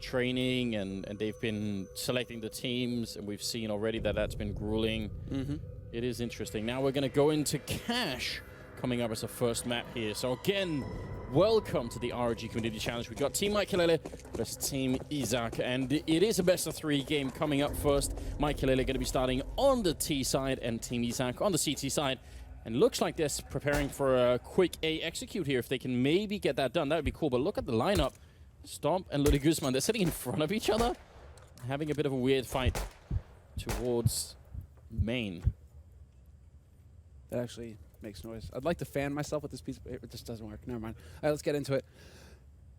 training and they've been selecting the teams, and we've seen already that that's been grueling. It is interesting. Now we're going to go into Cash coming up as a first map here. So again, welcome to the ROG Community Challenge. We've got Team Maikelele versus Team Izak, and it is a best-of-3 game coming up first. Maikelele going to be starting on the T side and Team Izak on the CT side. And looks like they're preparing for a quick A execute here. If they can maybe get that done, that would be cool. But look at the lineup. Stomp and Ludwig Guzman, they're sitting in front of each other, having a bit of a weird fight towards main. That actually makes noise. I'd like to fan myself with this piece of paper. It just doesn't work. Never mind. All right, let's get into it.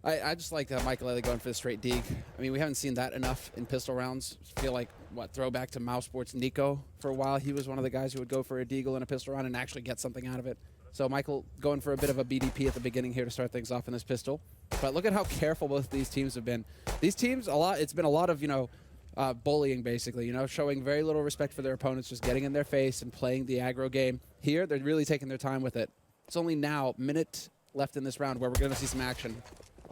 I just like Maikelele going for the straight dig. I mean, we haven't seen that enough in pistol rounds. I feel like, throwback to Mouse Sports Nico for a while. He was one of the guys who would go for a deagle in a pistol round and actually get something out of it. So Michael going for a bit of a BDP at the beginning here to start things off in this pistol. But look at how careful both of these teams have been. These teams, it's been a lot of, bullying, basically, showing very little respect for their opponents, just getting in their face and playing the aggro game. Here, they're really taking their time with it. It's only now, minute left in this round, where we're going to see some action.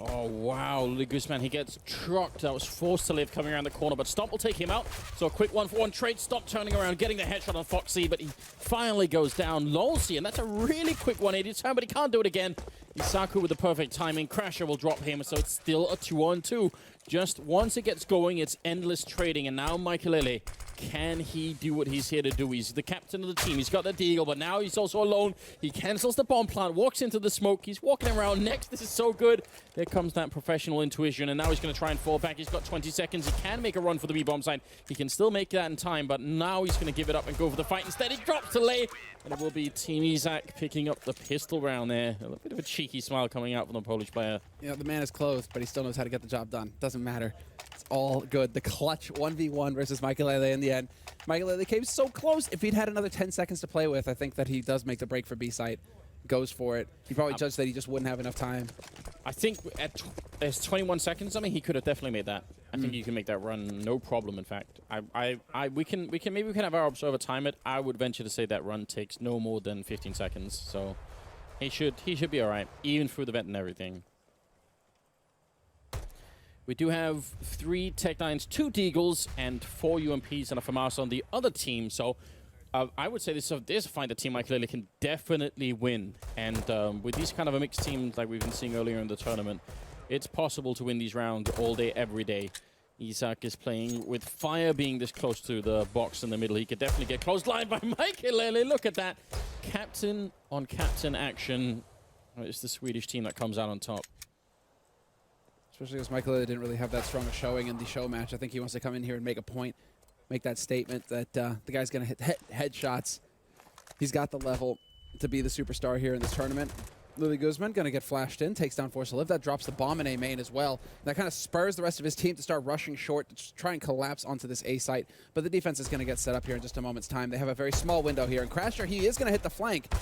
Oh, wow. Ludwig Guzman, he gets trucked. That was forced to live coming around the corner, but Stomp will take him out. So a quick 1-for-1 trade. Stomp turning around, getting the headshot on Foxy, but he finally goes down. Lolsey, and that's a really quick 180 turn, but he can't do it again. Isaku with the perfect timing. Crasher will drop him, so it's still a 2-on-2. Just once it gets going, it's endless trading, and now Maikelele, can he do what he's here to do? He's the captain of the team. He's got the deagle, but now he's also alone. He cancels the bomb plant, walks into the smoke. He's walking around next. This is so good. There comes that professional intuition, and now he's going to try and fall back. He's got 20 seconds. He can make a run for the B-bomb side. He can still make that in time, but now he's going to give it up and go for the fight. Instead, he drops to lay, and it will be Team Izak picking up the pistol round there. A little bit of a cheeky smile coming out from the Polish player. Yeah, the man is clothed, but he still knows how to get the job done. Doesn't matter. It's all good. The clutch 1v1 versus Maikelele in the end. Maikelele came so close. If he'd had another 10 seconds to play with, I think that he does make the break for B site. Goes for it. He probably judged that he just wouldn't have enough time. I think at there's 21 seconds. I mean, he could have definitely made that. I think you can make that run, no problem. In fact, we can have our observer time it. I would venture to say that run takes no more than 15 seconds. So he should be all right, even through the vent and everything. We do have 3 Tech-9s, 2 Deagles, and 4 UMPs and a FAMAS on the other team. So I would say this is a fight that Team Maikelele can definitely win. And with these kind of a mixed teams like we've been seeing earlier in the tournament, it's possible to win these rounds all day, every day. Izak is playing with fire being this close to the box in the middle. He could definitely get close line by Maikelele. Look at that. Captain on captain action. It's the Swedish team that comes out on top. Especially because Maikelele didn't really have that strong a showing in the show match. I think he wants to come in here and make a point, make that statement that the guy's going to hit headshots. He's got the level to be the superstar here in this tournament. Ludwig Guzman going to get flashed in, takes down Force to Live. That drops the bomb in A main as well. That kind of spurs the rest of his team to start rushing short, to just try and collapse onto this A site. But the defense is going to get set up here in just a moment's time. They have a very small window here. And Crasher, he is going to hit the flank.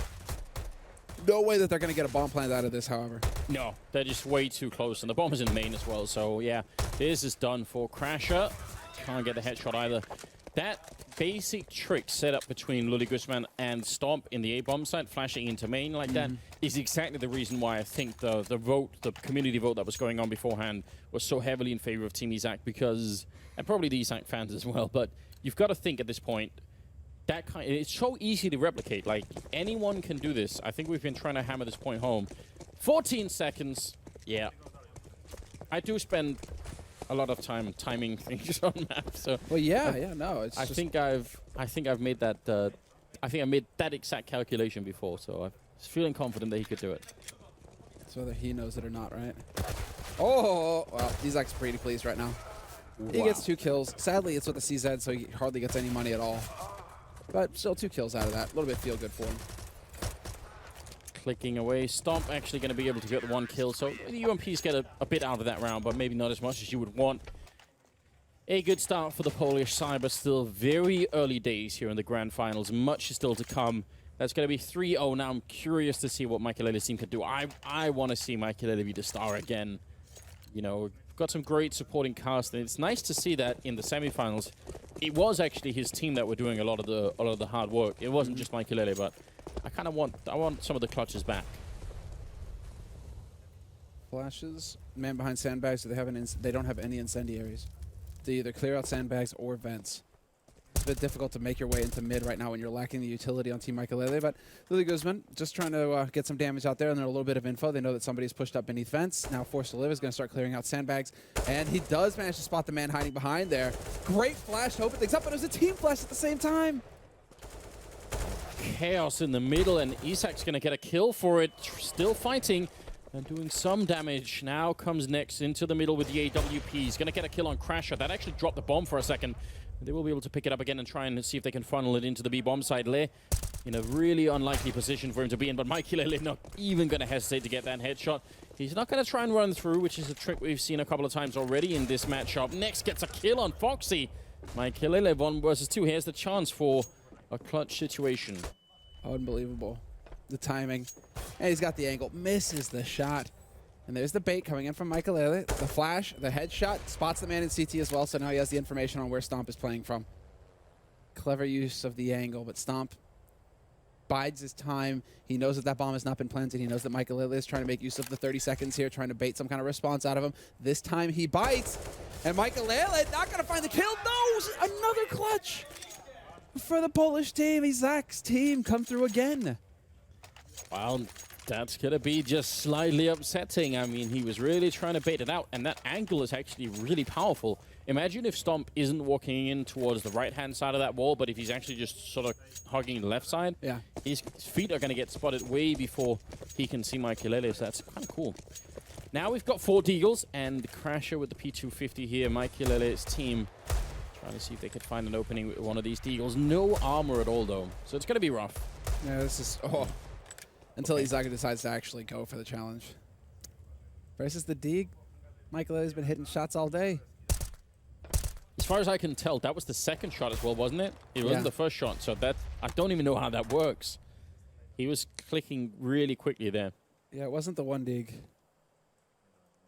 No way that they're going to get a bomb plant out of this, however. No, they're just way too close. And the bomb is in main as well. So, yeah, this is done for Crasher. Can't get the headshot either. That basic trick set up between Ludwig Guzman and Stomp in the A-bomb site, flashing into main like that, is exactly the reason why I think the community vote that was going on beforehand was so heavily in favor of Team Izak, because, and probably the Izak fans as well, but you've got to think at this point, it's so easy to replicate. Like, anyone can do this. I think we've been trying to hammer this point home. 14 seconds. Yeah. I do spend a lot of time timing things on maps. So well, yeah, no. It's I think I've made that. I think I made that exact calculation before. So I'm feeling confident that he could do it. So whether he knows it or not, right? Oh, well, Izak's pretty pleased right now. Wow. He gets 2 kills. Sadly, it's with the CZ, so he hardly gets any money at all. But still 2 kills out of that. A little bit feel good for him. Clicking away. Stomp actually going to be able to get the 1 kill. So the UMPs get a bit out of that round, but maybe not as much as you would want. A good start for the Polish side, but still very early days here in the Grand Finals. Much is still to come. That's going to be 3-0 now. I'm curious to see what Maikelele's team can do. I want to see Maikelele be the star again. You know, we've got some great supporting cast, and it's nice to see that in the semifinals. It was actually his team that were doing a lot of the hard work. It wasn't just Maikelele, but I want some of the clutches back. Flashes. Man behind sandbags, so they don't have any incendiaries. They either clear out sandbags or vents. It's a bit difficult to make your way into mid right now when you're lacking the utility on Team Maikelele, but Lily Guzman just trying to get some damage out there, and then a little bit of info. They know that somebody's pushed up beneath vents. Now Forced to Live is going to start clearing out sandbags, and he does manage to spot the man hiding behind there. Great flash to open things up, but it was a team flash at the same time. Chaos in the middle, and Izak's going to get a kill for it. Still fighting and doing some damage. Now comes next into the middle with the AWP. He's going to get a kill on Crasher. That actually dropped the bomb for a second. They will be able to pick it up again and try and see if they can funnel it into the B bomb side. Le in a really unlikely position for him to be in, but Maikelele not even going to hesitate to get that headshot. He's not going to try and run through, which is a trick we've seen a couple of times already in this matchup. Next gets a kill on Foxy. Maikelele 1 versus 2. Here's the chance for a clutch situation. Unbelievable. The timing. And he's got the angle. Misses the shot. And there's the bait coming in from Maikelele. The flash, the headshot, spots the man in CT as well, so now he has the information on where Stomp is playing from. Clever use of the angle, but Stomp bides his time. He knows that that bomb has not been planted. He knows that Maikelele is trying to make use of the 30 seconds here, trying to bait some kind of response out of him. This time he bites, and Maikelele not going to find the kill. No! Another clutch for the Polish team. Izak's team come through again. Well, that's going to be just slightly upsetting. I mean, he was really trying to bait it out, and that angle is actually really powerful. Imagine if Stomp isn't walking in towards the right-hand side of that wall, but if he's actually just sort of hugging the left side, yeah, his feet are going to get spotted way before he can see Maikelele, so that's kind of cool. Now we've got 4 Deagles, and the Crasher with the P250 here. Maikelele's team trying to see if they could find an opening with one of these Deagles. No armor at all, though, so it's going to be rough. Yeah, this is... Oh. Until Izak decides to actually go for the challenge. Versus the Deag, Maikelele's been hitting shots all day. As far as I can tell, that was the second shot as well, wasn't it? It wasn't the first shot, so that I don't even know how that works. He was clicking really quickly there. Yeah, it wasn't the one Deag.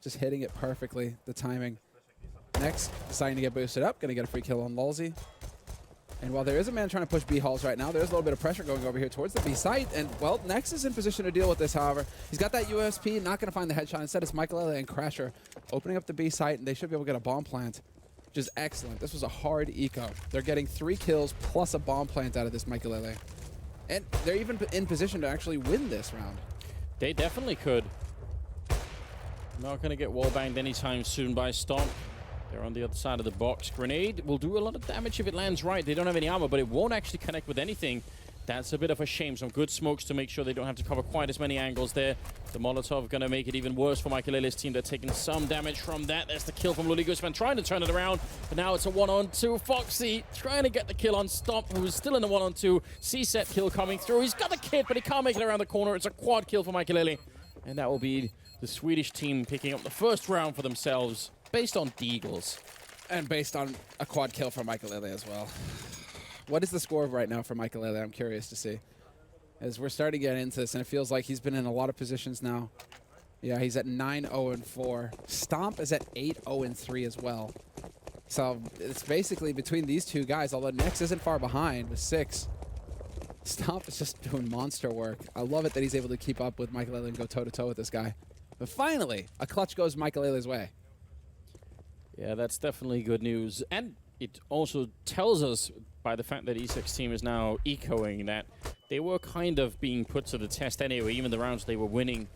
Just hitting it perfectly, the timing. Next, deciding to get boosted up, gonna get a free kill on Lulzy. And while there is a man trying to push B halls right now, there's a little bit of pressure going over here towards the B site. And, well, Nex is in position to deal with this, however. He's got that USP, not going to find the headshot. Instead, it's Maikelele and Crasher opening up the B site, and they should be able to get a bomb plant, which is excellent. This was a hard eco. They're getting 3 kills plus a bomb plant out of this Maikelele. And they're even in position to actually win this round. They definitely could. Not going to get wallbanged anytime soon by Stomp. They're on the other side of the box. Grenade will do a lot of damage if it lands right. They don't have any armor, but it won't actually connect with anything. That's a bit of a shame. Some good smokes to make sure they don't have to cover quite as many angles there. The Molotov going to make it even worse for Maikelele's team. They're taking some damage from that. There's the kill from Luli Guzman, trying to turn it around. But now it's a 1-on-2. Foxy trying to get the kill on Stomp, who's still in the 1-on-2. C-set kill coming through. He's got the kit, but he can't make it around the corner. It's a quad kill for Maikelele. And that will be the Swedish team picking up the first round for themselves, based on Deagles. And based on a quad kill for Maikelele as well. What is the score right now for Maikelele? I'm curious to see. As we're starting to get into this, and it feels like he's been in a lot of positions now. Yeah, he's at 9-0-4. Stomp is at 8-0-3 as well. So it's basically between these two guys, although Nex isn't far behind with 6. Stomp is just doing monster work. I love it that he's able to keep up with Maikelele and go toe-to-toe with this guy. But finally, a clutch goes Maikelele's way. Yeah, that's definitely good news. And it also tells us, by the fact that Izak's team is now echoing, that they were kind of being put to the test anyway. Even the rounds they were winning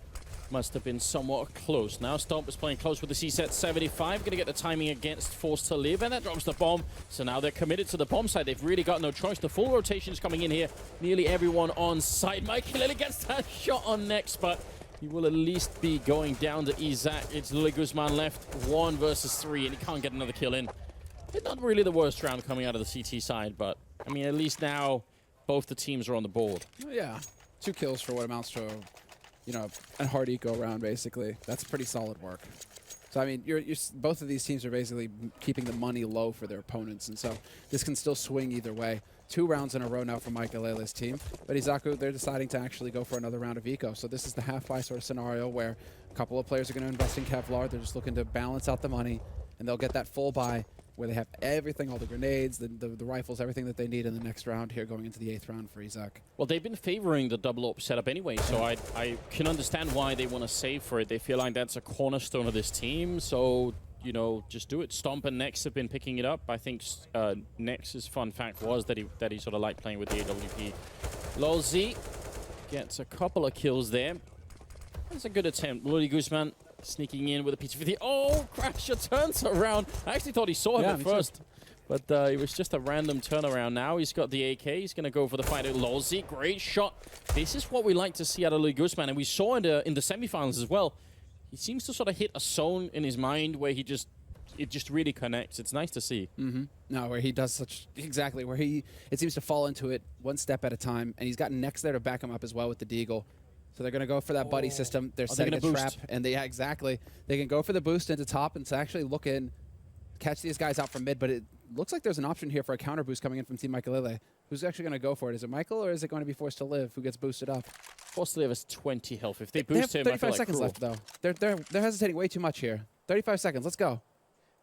must have been somewhat close. Now Stomp is playing close with the C-set 75. Going to get the timing against Forced to Live, and that drops the bomb. So now they're committed to the bomb side. They've really got no choice. The full rotation is coming in here. Nearly everyone on site. Maikelele gets that shot on next, but he will at least be going down to Izak. It's Lily Guzman left 1 versus 3, and he can't get another kill in. It's not really the worst round coming out of the CT side, but I mean, at least now both the teams are on the board. Yeah, 2 kills for what amounts to, you know, a hard eco round, basically. That's pretty solid work. So, I mean, both of these teams are basically keeping the money low for their opponents, and so this can still swing either way. 2 rounds in a row now for Maikelele's team, but Izaku, they're deciding to actually go for another round of eco. So this is the half-buy sort of scenario where a couple of players are going to invest in Kevlar. They're just looking to balance out the money, and they'll get that full buy where they have everything, all the grenades, the rifles, everything that they need in the next round here going into the 8th round for Izak. Well, they've been favoring the double AWP setup anyway, so I can understand why they want to save for it. They feel like that's a cornerstone of this team, so, you know, just do it. Stomp and Nex have been picking it up. I think Nex's fun fact was that he sort of liked playing with the AWP. LolZ gets a couple of kills there. That's a good attempt. Lodi Guzman sneaking in with a piece of video. Oh, Crasher turns around. I actually thought he saw him at first. But it was just a random turnaround. Now he's got the AK. He's going to go for the fight at LolZ. Great shot. This is what we like to see out of Lodi Guzman. And we saw in the semifinals as well. He seems to sort of hit a zone in his mind where it just really connects. It's nice to see. No, where he does exactly where it seems to fall into it one step at a time, and he's got Nex there to back him up as well with the Deagle. So they're going to go for that buddy system. They're setting a trap, and yeah, exactly. They can go for the boost into top and to actually look in, catch these guys out from mid. But it looks like there's an option here for a counter boost coming in from Team Maikelele. Who's actually going to go for it? Is it Michael, or is it going to be Forced to Live who gets boosted up? Forced to Live has 20 health. If they boost him, they have 35 I feel like seconds left though. They're hesitating way too much here. 35 seconds. Let's go.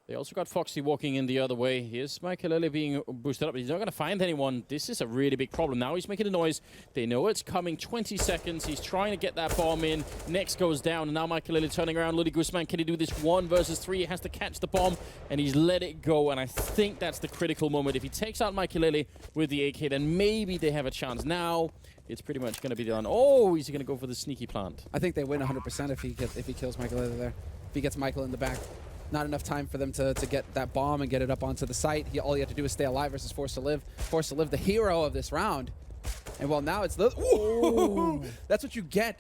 They also got Foxy walking in the other way. Here's Maikelele being boosted up, but he's not going to find anyone. This is a really big problem. Now he's making a noise. They know it's coming. 20 seconds. He's trying to get that bomb in. Next goes down, and now Maikelele turning around. Lodi Guzman, can he do this 1 versus 3? He has to catch the bomb, and he's let it go, and I think that's the critical moment. If he takes out Maikelele with the AK, then maybe they have a chance. Now it's pretty much going to be done. Oh, he's going to go for the sneaky plant. I think they win 100% if he kills Maikelele there. If he gets Michael in the back. Not enough time for them to get that bomb and get it up onto the site. All you have to do is stay alive versus Forced to Live. Forced to Live, the hero of this round. And well, now it's ooh, that's what you get.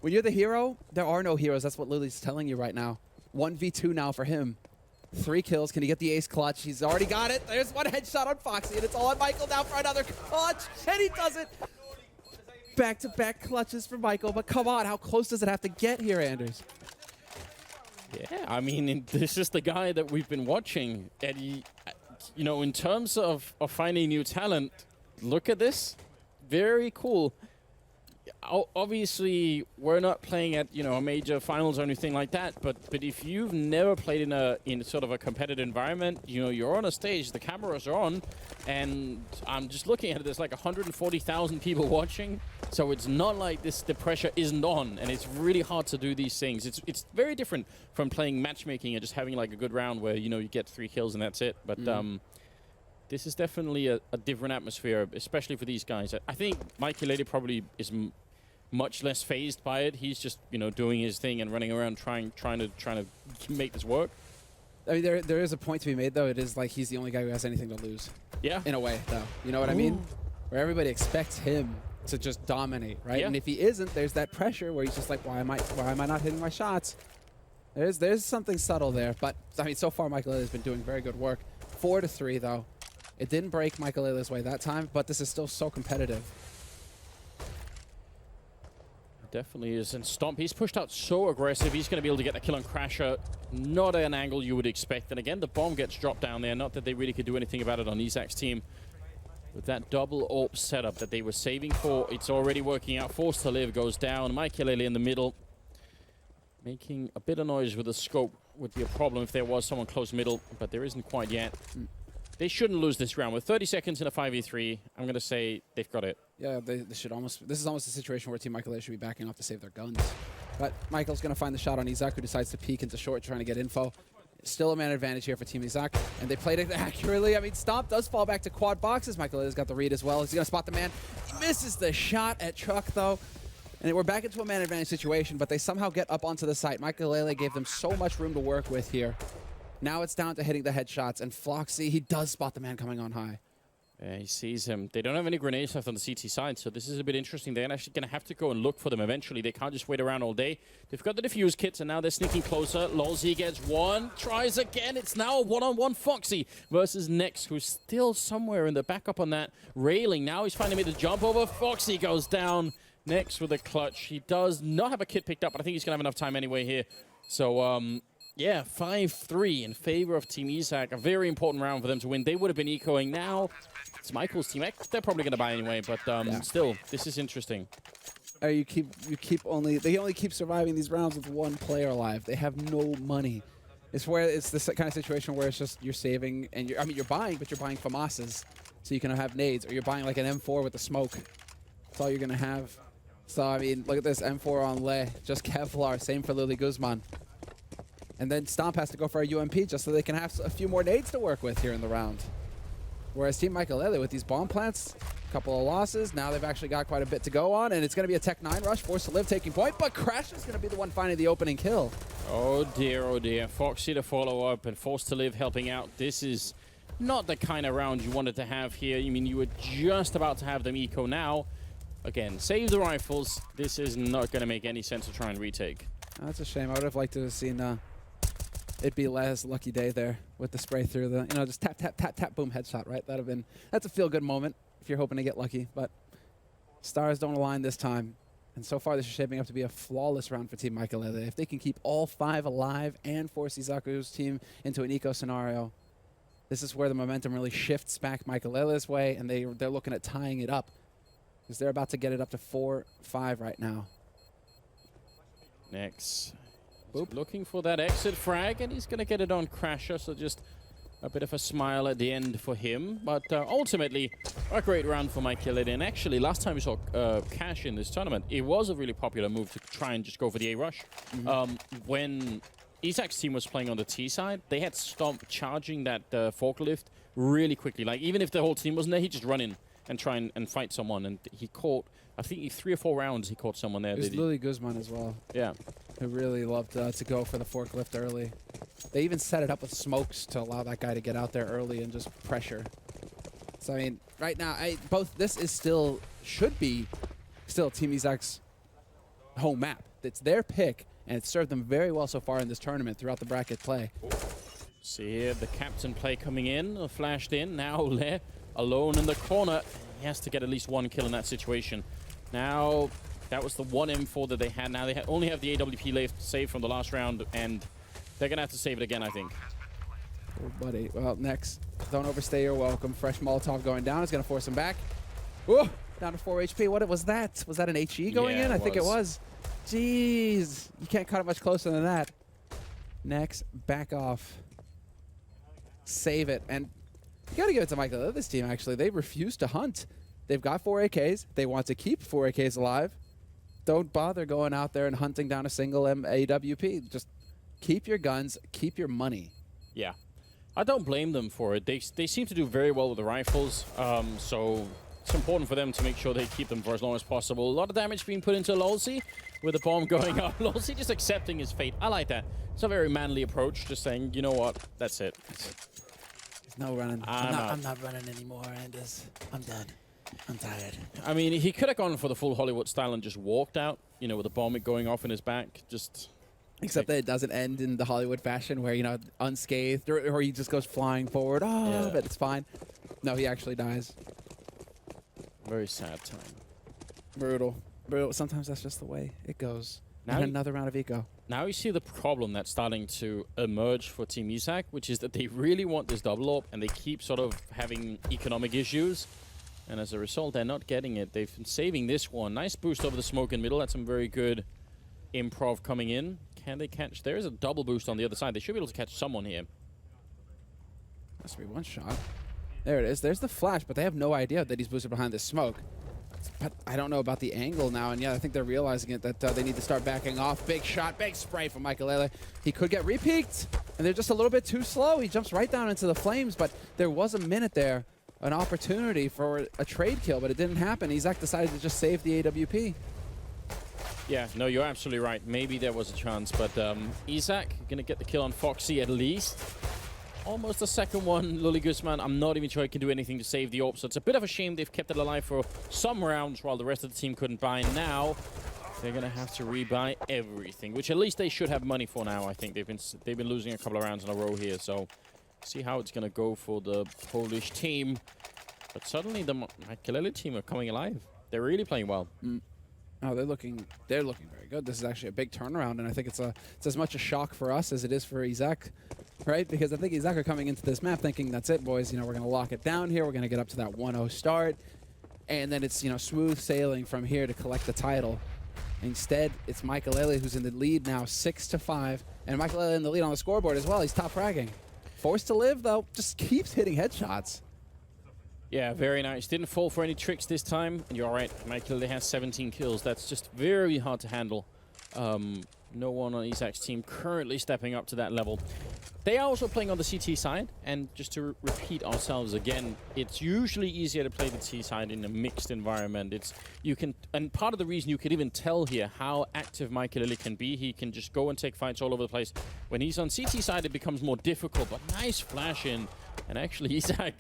When you're the hero, there are no heroes. That's what Lily's telling you right now. 1v2 now for him. 3 kills. Can he get the ace clutch? He's already got it. There's one headshot on Foxy, and it's all on Michael now for another clutch. And he does it. Back-to-back clutches for Michael. But come on, how close does it have to get here, Anders? Yeah, I mean, this is the guy that we've been watching. And he, you know, in terms of finding new talent, look at this. Very cool. Obviously, we're not playing at, you know, a major finals or anything like that, but if you've never played in sort of a competitive environment, you know, you're on a stage, the cameras are on, and I'm just looking at it, there's like 140,000 people watching, so it's not like the pressure isn't on, and it's really hard to do these things. It's very different from playing matchmaking and just having like a good round where, you know, you get 3 kills and that's it, but this is definitely a different atmosphere, especially for these guys. I think Maikelele probably is much less phased by it. He's just, you know, doing his thing and running around trying to make this work. I mean, there is a point to be made, though. It is like he's the only guy who has anything to lose. Yeah. In a way, though. You know what I mean? Where everybody expects him to just dominate, right? Yeah. And if he isn't, there's that pressure where he's just like, why am I not hitting my shots? There's something subtle there. But, I mean, so far, Maikelele has been doing very good work. 4-3, though. It didn't break Maikelele's way that time, but this is still so competitive. Definitely is. And Stomp, he's pushed out so aggressive. He's going to be able to get the kill on Crasher. Not an angle you would expect. And again, the bomb gets dropped down there. Not that they really could do anything about it on Izak's team. With that double AWP setup that they were saving for, it's already working out. Forced to Live goes down. Maikelele in the middle. Making a bit of noise with the scope would be a problem if there was someone close middle, but there isn't quite yet. They shouldn't lose this round. With 30 seconds in a 5v3, I'm going to say they've got it. Yeah, they should almost. This is almost a situation where Team Maikelele should be backing off to save their guns. But Michael's going to find the shot on Izak, who decides to peek into short, trying to get info. Still a man advantage here for Team Izak, and they played it accurately. I mean, Stomp does fall back to quad boxes. Maikelele's got the read as well. He's going to spot the man. He misses the shot at Truck, though. And we're back into a man advantage situation, but they somehow get up onto the site. Maikelele gave them so much room to work with here. Now it's down to hitting the headshots, and Floxy, he does spot the man coming on high. Yeah, he sees him. They don't have any grenades left on the CT side, so this is a bit interesting. They're actually going to have to go and look for them eventually. They can't just wait around all day. They've got the defuse kits, and now they're sneaking closer. LolZ gets one, tries again. It's now a one-on-one Foxy versus Nex, who's still somewhere in the backup on that railing. Now he's finally made the jump over. Foxy goes down. Nex with a clutch. He does not have a kit picked up, but I think he's going to have enough time anyway here. So, yeah, 5-3 in favor of Team Izak. A very important round for them to win. They would have been ecoing. Now it's Michael's team. They're probably going to buy anyway, but still, this is interesting. They only keep surviving these rounds with one player alive. They have no money. It's where it's this kind of situation where it's just you're saving and you're buying, but you're buying FAMASs so you can have nades, or you're buying like an M4 with the smoke. That's all you're gonna have. So I mean, look at this M4 on Le, just Kevlar. Same for Lily Guzman. And then Stomp has to go for a UMP just so they can have a few more nades to work with here in the round. Whereas Team Maikelele with these bomb plants, a couple of losses. Now they've actually got quite a bit to go on, and it's going to be a Tech 9 rush. Forced to live taking point, but Crash is going to be the one finding the opening kill. Oh dear. Foxy to follow up and Forced to Live helping out. This is not the kind of round you wanted to have here. I mean, you were just about to have them eco now. Again, save the rifles. This is not going to make any sense to try and retake. That's a shame. I would have liked to have seen it be Laz lucky day there with the spray through the, just tap, tap, tap, tap, boom, headshot, right? That's a feel-good moment if you're hoping to get lucky, but stars don't align this time. And so far, this is shaping up to be a flawless round for Team Maikelele. If they can keep all 5 alive and force Izaku's team into an eco scenario, this is where the momentum really shifts back Maikelele's way, and they're looking at tying it up because they're about to get it up to 4-5 right now. Next. Looking for that exit frag, and he's going to get it on Crasher, so just a bit of a smile at the end for him. But ultimately, a great round for Maikelele. And actually, last time we saw Cash in this tournament, it was a really popular move to try and just go for the A-Rush. When Izak's team was playing on the T side, they had Stomp charging that forklift really quickly. Like, even if the whole team wasn't there, he'd just run in and try and fight someone. And he caught, I think 3 or 4 rounds, he caught someone there. It was Lily Guzman as well. Yeah. Who really loved to go for the forklift early. They even set it up with smokes to allow that guy to get out there early and just pressure. So, I mean, right now, this is should be still Team Izak's home map. It's their pick, and it's served them very well so far in this tournament throughout the bracket play. See here, the captain play coming in, flashed in. Now Le alone in the corner. He has to get at least 1 kill in that situation. Now, that was the 1 M4 that they had. Now they only have the AWP left saved from the last round, and they're going to have to save it again, I think. Oh, buddy. Well, next. Don't overstay your welcome. Fresh Molotov going down. It's going to force him back. Whoa! Down to 4 HP. What was that? Was that an HE going in? I think it was. Jeez. You can't cut it much closer than that. Next. Back off. Save it. And you got to give it to Maikelele. This team, actually, they refuse to hunt. They've got 4 AKs. They want to keep 4 AKs alive. Don't bother going out there and hunting down a single AWP. Just keep your guns, keep your money. Yeah. I don't blame them for it. They seem to do very well with the rifles, so it's important for them to make sure they keep them for as long as possible. A lot of damage being put into Lolsey with the bomb going up. Lolsey just accepting his fate. I like that. It's a very manly approach, just saying, you know what, that's it. There's no running. I'm not running anymore, Anders. I'm done. I'm tired. I mean, he could have gone for the full Hollywood style and just walked out, with the bomb going off in his back. Except that it doesn't end in the Hollywood fashion where, unscathed, or he just goes flying forward. Oh, yeah. But it's fine. No, he actually dies. Very sad time. Brutal. Sometimes that's just the way it goes. Now another round of eco. Now you see the problem that's starting to emerge for Team Izak, which is that they really want this double AWP, and they keep sort of having economic issues. And as a result, they're not getting it. They've been saving this one. Nice boost over the smoke in middle. That's some very good improv coming in. Can they catch? There is a double boost on the other side. They should be able to catch someone here. Has to be one shot. There it is. There's the flash, but they have no idea that he's boosted behind this smoke. But I don't know about the angle now. And yeah, I think they're realizing it, that they need to start backing off. Big shot, big spray from Maikelele. He could get repeaked, and they're just a little bit too slow. He jumps right down into the flames, but there was a minute there. An opportunity for a trade kill, but it didn't happen. Izak decided to just save the AWP. Yeah, no, you're absolutely right. Maybe there was a chance, but Izak going to get the kill on Foxy at least. Almost a second one, Lily Guzman. I'm not even sure he can do anything to save the AWP, so it's a bit of a shame they've kept it alive for some rounds while the rest of the team couldn't buy. Now they're going to have to rebuy everything, which at least they should have money for now, I think. They've been losing a couple of rounds in a row here, so see how it's going to go for the Polish team. But suddenly the Maikelele team are coming alive. They're really playing well. Oh, they're looking very good. This is actually a big turnaround, and I think it's as much a shock for us as it is for Izak, right? Because I think Izak are coming into this map thinking, that's it, boys. We're going to lock it down here. We're going to get up to that 1-0 start, and then it's smooth sailing from here to collect the title. Instead, it's Maikelele who's in the lead now, 6-5. And Maikelele in the lead on the scoreboard as well. He's top fragging. Forced to live, though, just keeps hitting headshots. Yeah, very nice. Didn't fall for any tricks this time. And you're right, Maikelele has 17 kills. That's just very hard to handle. No one on Izak's team currently stepping up to that level. They are also playing on the CT side, and just to repeat ourselves again, it's usually easier to play the T side in a mixed environment. And part of the reason you could even tell here how active Maikelele can be, he can just go and take fights all over the place. When he's on CT side, it becomes more difficult, but nice flash in. And actually, Izak...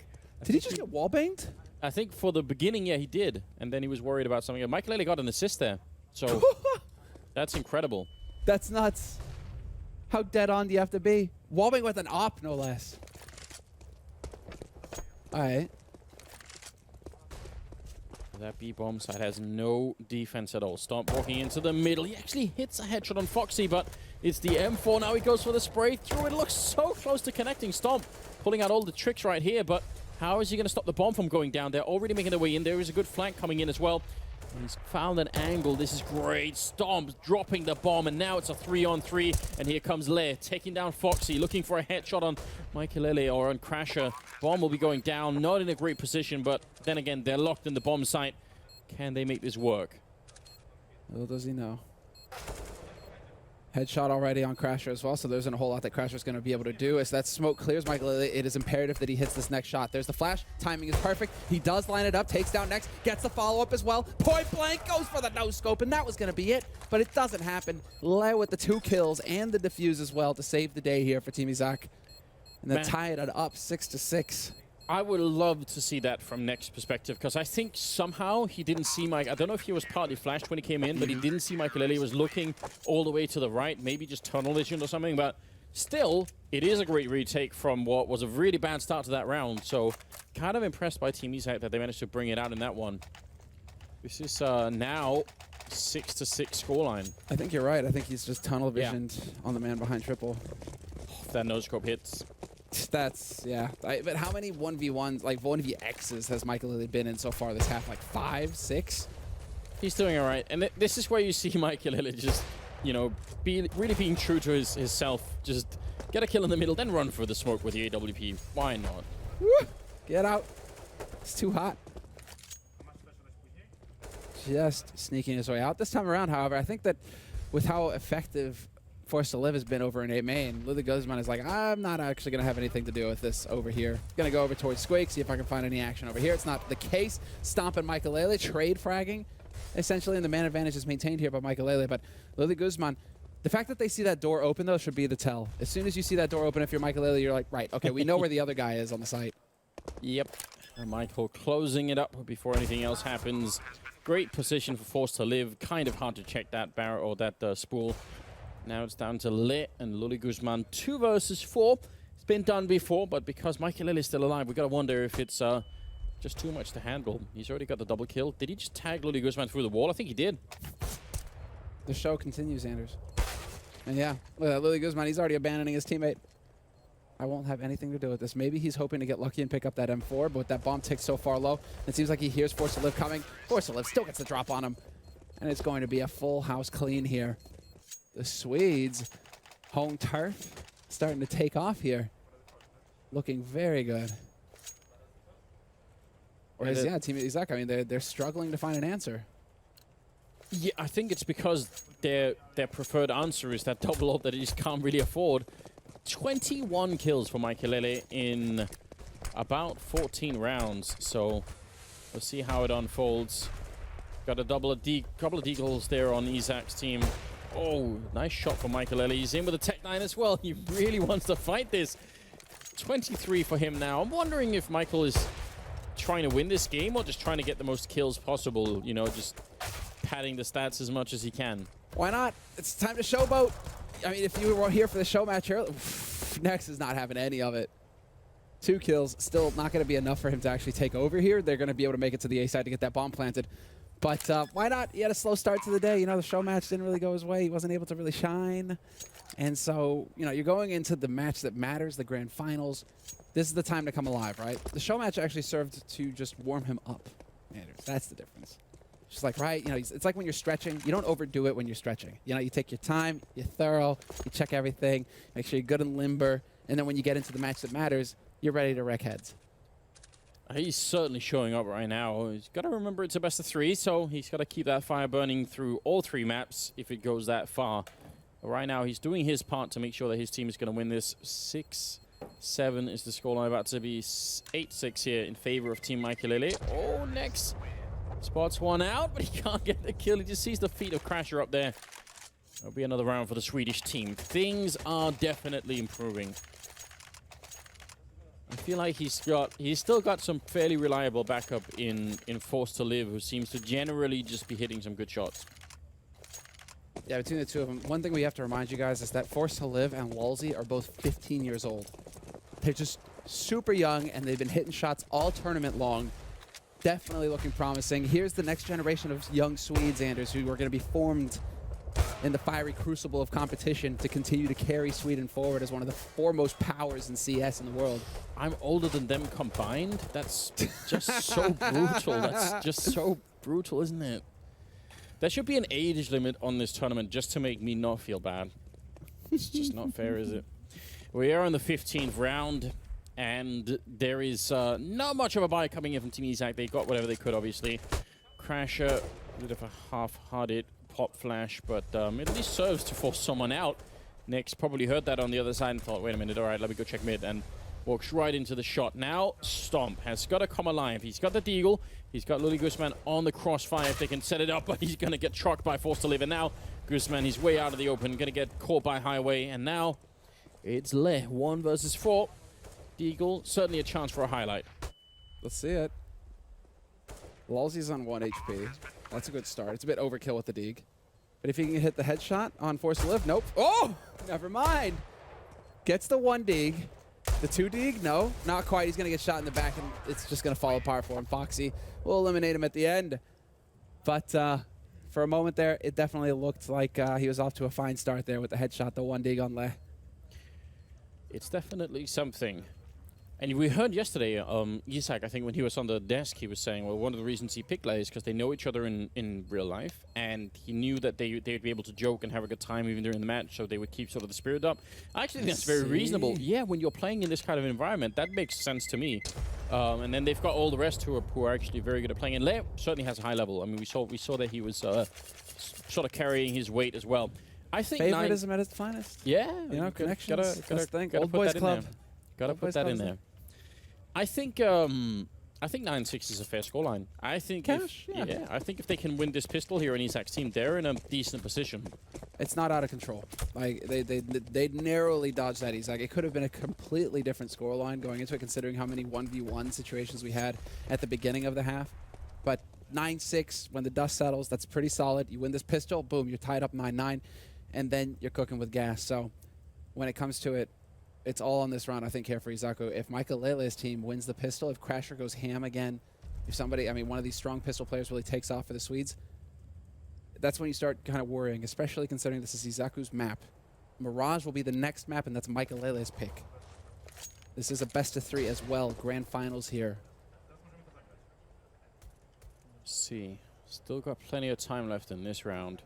Did he just get wallbanged? I think for the beginning, yeah, he did. And then he was worried about something. Maikelele got an assist there. So that's incredible. That's nuts. How dead on do you have to be? Wallbang with an op, no less. All right. That B-bomb side has no defense at all. Stomp walking into the middle. He actually hits a headshot on Foxy, but it's the M4. Now he goes for the spray through. It looks so close to connecting. Stomp pulling out all the tricks right here, but how is he going to stop the bomb from going down? They're already making their way in. There is a good flank coming in as well. He's found an angle. This is great. Stomp dropping the bomb, and now it's a 3-on-3. And here comes Le taking down Foxy, looking for a headshot on Maikelele or on Crasher. Bomb will be going down. Not in a great position, but then again, they're locked in the bomb site. Can they make this work? Little does he know. Headshot already on Crasher as well, so there isn't a whole lot that Crasher's going to be able to do. As that smoke clears Maikelele, it is imperative that he hits this next shot. There's the flash. Timing is perfect. He does line it up, takes down next, gets the follow-up as well. Point blank, goes for the no-scope, and that was going to be it, but it doesn't happen. Le with the 2 kills and the defuse as well to save the day here for Team Izak. And then tie it up 6-6. I would love to see that from Next perspective, because I think somehow he didn't see Mike. I don't know if he was partly flashed when he came in, but he didn't see Maikelele. He was looking all the way to the right, maybe just tunnel vision or something. But still, it is a great retake from what was a really bad start to that round. So kind of impressed by Team Izak that they managed to bring it out in that one. This is now 6-6 scoreline. I think you're right. I think he's just tunnel visioned on the man behind triple. If that no-scope hits. That's, yeah. But how many 1v1s, like 1vx's has Maikelele been in so far this half? Like 5, 6? He's doing all right. And this is where you see Maikelele just, you know, really being true to his self. Just get a kill in the middle, then run for the smoke with the AWP. Why not? Woo! Get out. It's too hot. Just sneaking his way out. This time around, however, I think that with how effective Forced to Live has been over in 8 main, Lily Guzman is like, I'm not actually going to have anything to do with this over here. Going to go over towards Squeak, see if I can find any action over here. It's not the case. Stomp and Maikelele, trade fragging. Essentially, and the man advantage is maintained here by Maikelele, but Lily Guzman, the fact that they see that door open, though, should be the tell. As soon as you see that door open, if you're Maikelele, you're like, right, okay, we know where the other guy is on the site. Yep. And Michael closing it up before anything else happens. Great position for Forced to Live. Kind of hard to check that barrel or that spool. Now it's down to Le and Luli Guzman. 2 versus 4. It's been done before, but because Maikelele is still alive, we got to wonder if it's just too much to handle. He's already got the double kill. Did he just tag Luli Guzman through the wall? I think he did. The show continues, Anders. And yeah, look at that, Luli Guzman, he's already abandoning his teammate. I won't have anything to do with this. Maybe he's hoping to get lucky and pick up that M4, but with that bomb ticked so far low, it seems like he hears Forced to Live coming. Forced to Live still gets the drop on him. And it's going to be a full house clean here. The Swedes, home turf, starting to take off here. Looking very good. Whereas, yeah, Team Izak, I mean, they're struggling to find an answer. Yeah, I think it's because their preferred answer is that double up that they just can't really afford. 21 kills for Maikelele in about 14 rounds, so we'll see how it unfolds. Got a couple of deagles there on Izak's team. Oh, nice shot for Maikelele. He's in with a Tech 9 as well. He really wants to fight this. 23 for him now. I'm wondering if Michael is trying to win this game or just trying to get the most kills possible. You know, just padding the stats as much as he can. Why not? It's time to showboat. I mean, if you were here for the show match earlier, Nex is not having any of it. 2 kills, still not going to be enough for him to actually take over here. They're going to be able to make it to the A side to get that bomb planted. But why not? He had a slow start to the day. You know, the show match didn't really go his way. He wasn't able to really shine. And so, you know, you're going into the match that matters, the grand finals. This is the time to come alive, right? The show match actually served to just warm him up. That's the difference. Just like, right, you know, it's like when you're stretching, you don't overdo it when you're stretching. You know, you take your time, you're thorough, you check everything, make sure you're good and limber, and then when you get into the match that matters, you're ready to wreck heads. He's certainly showing up right now. He's got to remember it's a best of 3, so he's got to keep that fire burning through all 3 maps if it goes that far. But right now, he's doing his part to make sure that his team is going to win this. 6-7 is the scoreline, about to be 8-6 here in favor of Team Maikelele. Oh, next. Spots one out, but he can't get the kill. He just sees the feet of Crasher up there. That'll be another round for the Swedish team. Things are definitely improving. I feel like he's still got some fairly reliable backup in Forced to Live, who seems to generally just be hitting some good shots. Yeah, between the two of them, one thing we have to remind you guys is that Forced to Live and Walsey are both 15 years old. They're just super young, and they've been hitting shots all tournament long. Definitely looking promising. Here's the next generation of young Swedes, Anders, who are going to be formed in the fiery crucible of competition to continue to carry Sweden forward as one of the foremost powers in CS in the world. I'm older than them combined? That's just so brutal. That's just so brutal, isn't it? There should be an age limit on this tournament just to make me not feel bad. It's just not fair, is it? We are on the 15th round, and there is not much of a buy coming in from Team Izak. They got whatever they could, obviously. Crasher, a bit of a half-hearted pop flash, but it at least serves to force someone out. Next probably heard that on the other side and thought, wait a minute, all right, let me go check mid, and walks right into the shot. Now, Stomp has got to come alive. He's got the Deagle. He's got Lily Guzman on the crossfire if they can set it up, but he's going to get trucked by Forced to Live. And now, Guzman, he's way out of the open, going to get caught by Highway. And now, it's Le, 1 versus 4. Deagle, certainly a chance for a highlight. Let's see it. Walsey's on 1 HP. That's a good start. It's a bit overkill with the Deag. But if he can hit the headshot on Forced to Live, nope. Oh, never mind. Gets the 1 Deag. The 2 Deag, no, not quite. He's going to get shot in the back, and it's just going to fall apart for him. Foxy will eliminate him at the end. But for a moment there, it definitely looked like he was off to a fine start there with the headshot, the 1 Deag on Le. It's definitely something. And we heard yesterday, Izak, I think when he was on the desk, he was saying, well, one of the reasons he picked Le is because they know each other in real life, and he knew that they'd be able to joke and have a good time even during the match, so they would keep sort of the spirit up. I actually think that's very reasonable. Yeah, when you're playing in this kind of environment, that makes sense to me. And then they've got all the rest who are actually very good at playing. And Le certainly has a high level. I mean, we saw that he was sort of carrying his weight as well. I think favoritism at its finest. Yeah, you know, connections. Gotta put that in there. Gotta put that in there. I think 9-6 is a fair scoreline. I think I think if they can win this pistol here in Izak's team, they're in a decent position. It's not out of control. Like they narrowly dodged that Izak. It could have been a completely different scoreline going into it, considering how many 1v1 situations we had at the beginning of the half. But 9-6, when the dust settles, that's pretty solid. You win this pistol, boom, you're tied up 9-9, and then you're cooking with gas. So when it comes to it, it's all on this round, I think, here for Izak. If Maikelele's team wins the pistol, if Crasher goes ham again, if somebody, I mean, one of these strong pistol players really takes off for the Swedes, that's when you start kind of worrying, especially considering this is Izaku's map. Mirage will be the next map, and that's Maikelele's pick. This is a best of 3 as well, grand finals here. Let's see. Still got plenty of time left in this round.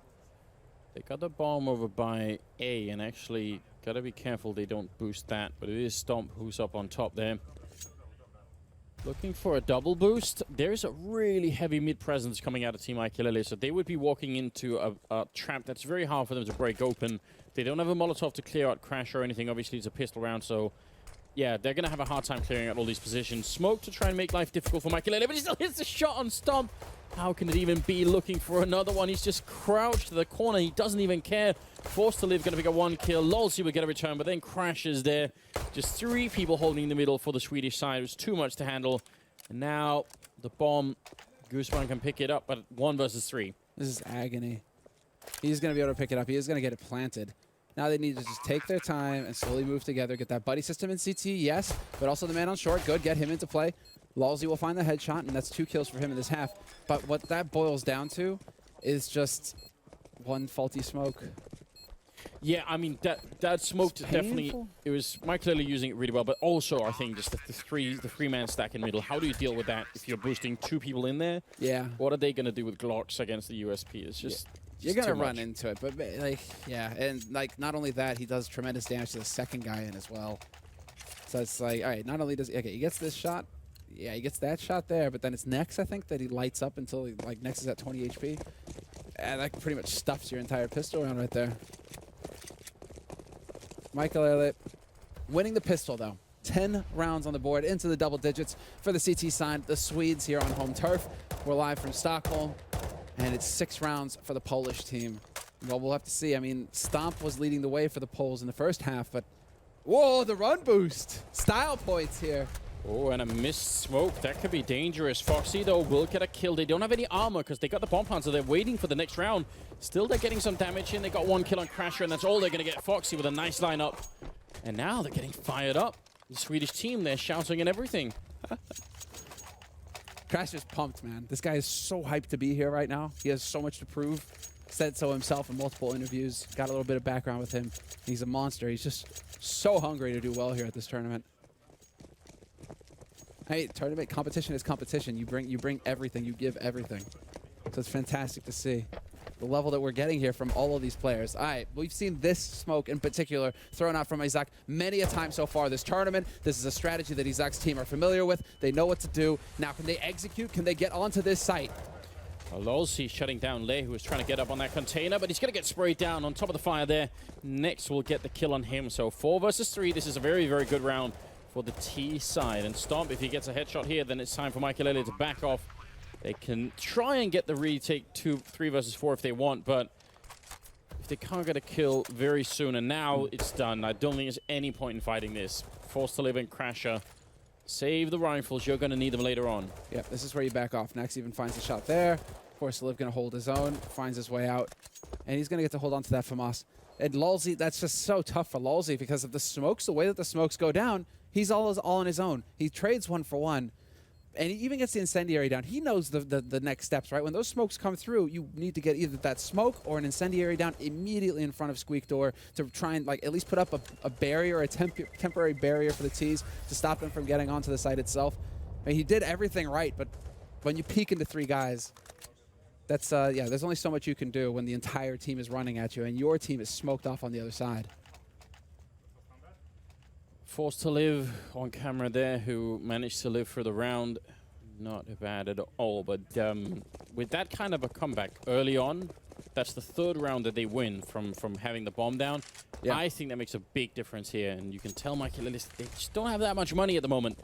They got the bomb over by A, and actually gotta be careful they don't boost that, but it is Stomp who's up on top there. Looking for a double boost. There's a really heavy mid presence coming out of Team Maikelele, so they would be walking into a trap that's very hard for them to break open. They don't have a Molotov to clear out Crash or anything. Obviously, it's a pistol round, so yeah, they're gonna have a hard time clearing out all these positions. Smoke to try and make life difficult for Maikelele, but he still hits the shot on Stomp. How can it even be? Looking for another one. He's just crouched to the corner. He doesn't even care. Forced to Live, going to pick a 1 kill. Lolsey will get a return, but then crashes there. Just 3 people holding the middle for the Swedish side. It was too much to handle. And now the bomb. Guzman can pick it up, but 1 versus 3. This is agony. He's going to be able to pick it up. He is going to get it planted. Now they need to just take their time and slowly move together. Get that buddy system in CT, yes, but also the man on short. Good, get him into play. Lolsey will find the headshot, and that's 2 kills for him in this half. But what that boils down to is just one faulty smoke. Yeah, I mean, that smoke definitely, painful. it was Maikelele using it really well, but also I think just the three-man stack in middle. How do you deal with that if you're boosting 2 people in there? Yeah. What are they going to do with Glocks against the USP? It's just... You're going to too run much. into it, but like, yeah. And like, not only that, he does tremendous damage to the second guy in as well. So it's like, all right, not only does okay, he gets this shot. Yeah, he gets that shot there, but then it's Nex, I think, that he lights up until he, like, Nex is at 20 HP. And that pretty much stuffs your entire pistol round right there. Maikelele winning the pistol, though. 10 rounds on the board, into the double digits for the CT side. The Swedes here on home turf. We're live from Stockholm, and it's 6 rounds for the Polish team. Well, we'll have to see. I mean, Stomp was leading the way for the Poles in the first half, but whoa, the run boost. Style points here. Oh, and a missed smoke. That could be dangerous. Foxy, though, will get a kill. They don't have any armor because they got the bomb plant, so they're waiting for the next round. Still, they're getting some damage in. They got 1 kill on Crasher, and that's all they're going to get. Foxy with a nice lineup. And now they're getting fired up. The Swedish team, they're shouting and everything. Crasher's pumped, man. This guy is so hyped to be here right now. He has so much to prove. Said so himself in multiple interviews. Got a little bit of background with him. He's a monster. He's just so hungry to do well here at this tournament. Hey, tournament competition is competition. You bring everything. You give everything. So it's fantastic to see the level that we're getting here from all of these players. All right, we've seen this smoke in particular thrown out from Izak many a time so far this tournament. This is a strategy that Izak's team are familiar with. They know what to do. Now, can they execute? Can they get onto this site? Lolzy shutting down Lei, who was trying to get up on that container, but he's going to get sprayed down on top of the fire there. Next will get the kill on him. So 4 versus 3. This is a very, very good round for the T side. And Stomp, if he gets a headshot here, then it's time for Maikelele to back off. They can try and get the retake 3 versus 4 if they want, but if they can't get a kill very soon, and now it's done. I don't think there's any point in fighting this. Forced to live in Crasher. Save the rifles. You're going to need them later on. Yep, this is where you back off. Nex even finds the shot there. Forced to live going to hold his own, finds his way out, and he's going to get to hold on to that FAMAS. And Lolzy, that's just so tough for Lolzy because of the smokes, the way that the smokes go down, he's all on his own. He trades 1 for 1. And he even gets the incendiary down. He knows the next steps, right? When those smokes come through, you need to get either that smoke or an incendiary down immediately in front of Squeak Door to try and like at least put up a barrier, a temporary barrier for the T's to stop them from getting onto the site itself. I mean, he did everything right, but when you peek into 3 guys, that's yeah. There's only so much you can do when the entire team is running at you and your team is smoked off on the other side. Forced to live on camera there, who managed to live through the round. Not bad at all, but with that kind of a comeback early on, that's the 3rd round that they win from having the bomb down. Yeah. I think that makes a big difference here, and you can tell Maikelele, they just don't have that much money at the moment.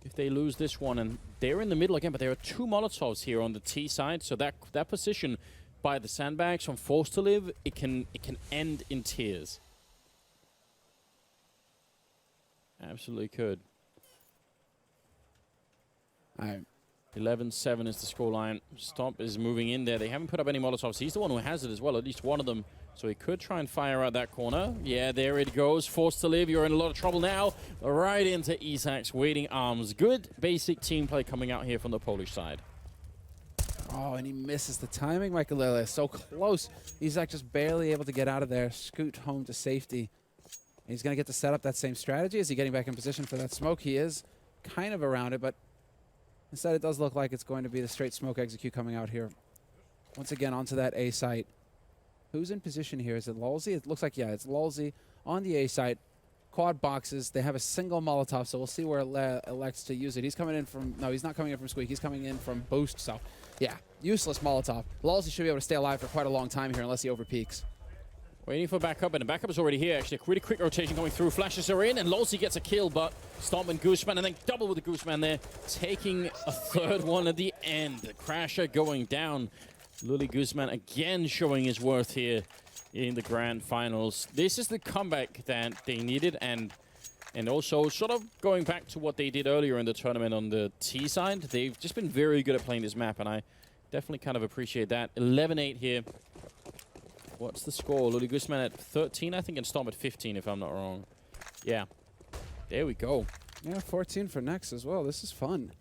If they lose this one, and they're in the middle again, but there are 2 Molotovs here on the T side, so that position by the sandbags from Forced to live, it can end in tears. Absolutely could. All right. 11-7 is the scoreline. Stomp is moving in there. They haven't put up any Molotovs. He's the one who has it as well, at least one of them. So he could try and fire out that corner. Yeah, there it goes. Forced to live. You're in a lot of trouble now. Right into Izak's waiting arms. Good basic team play coming out here from the Polish side. Oh, and he misses the timing, Maikelele. So close. Izak just barely able to get out of there. Scoot home to safety. He's going to get to set up that same strategy. Is he getting back in position for that smoke? He is kind of around it, but instead it does look like it's going to be the straight smoke execute coming out here. Once again, onto that A site. Who's in position here? Is it Lolzy? It looks like, yeah, it's Lolzy on the A site. Quad boxes. They have a single Molotov, so we'll see where elects to use it. He's coming in from, no, he's not coming in from Squeak. He's coming in from Boost, so yeah, useless Molotov. Lolzy should be able to stay alive for quite a long time here unless he overpeaks. Waiting for backup, and the backup is already here, actually. A really quick rotation going through. Flashes are in, and Lolzy gets a kill, but Stomp and Gooseman, and then double with the Gooseman there, taking a 3rd one at the end. The Crasher going down. Luli Gooseman again showing his worth here in the grand finals. This is the comeback that they needed, and also sort of going back to what they did earlier in the tournament on the T side. They've just been very good at playing this map, and I definitely kind of appreciate that. 11-8 here. What's the score? Luli Guzman at 13, I think, and Stomp at 15, if I'm not wrong. Yeah. There we go. Yeah, 14 for Nex as well. This is fun.